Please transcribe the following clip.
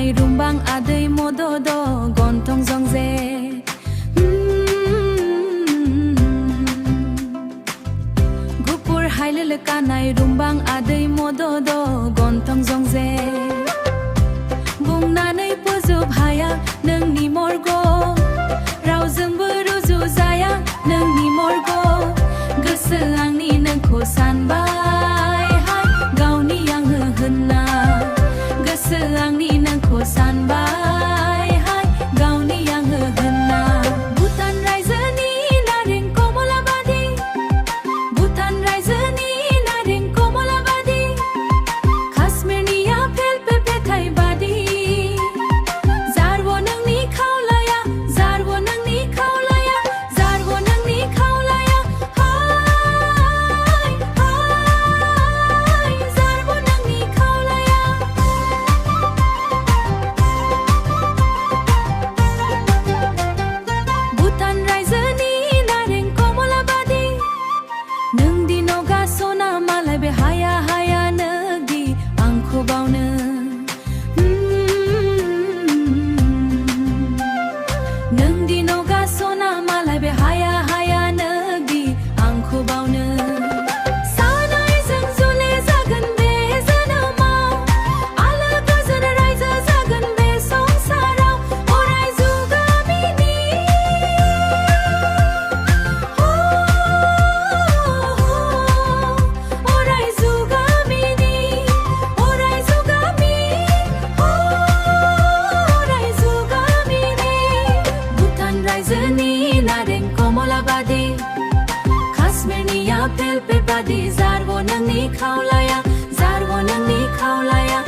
कानाय रुंबां आदै मदद गन्थं जंजे गुफुर हायलोलो कानाय रुंबां आदै मदद गन्थं जंजे बुंनानै फोजोब हाया नोंनि मर्ग रावजोंबो रुजु जाया नोंनि मर्ग गोसो आंनि नोंखौ सानबाय हाय गावनि आङो होनना गोसो आंनि नोंखौ सानबाय हाय गावनि आङो होनना भुटान रायजोनि नारें कमला बादि भुटान रायजोनि नारें कमला बादि काश्मीरनि आपेल पेपेथाय बादि जारबो नोंनि खावलाया जारबो नोंनि खावलाया जारबो नोंनि खावलाया हाय हाय जारबो नोंनि खावलाया भुटान रायजोनि नारें कमला बादि नोंदि नगा सना मालाय बे हाया हाया नोंदि आंखौ बावनो नोंदि नगा सना मालाय बे हाया हाया नोंदि आंखौ बावनो सानायजों जुलि जागोन बे जोनोमाव आलो गोजोन रायजो जागोन बे संसाराव अराय जुगामिनि अराय जुगामिनि अराय जुगामि अराय जुगामिनि भुटान रायजोनि नारें कमला बादि काश्मीरनि आपेल पेपादि जारबो नोंनि खावलाया जारबो नोंनि खावलाया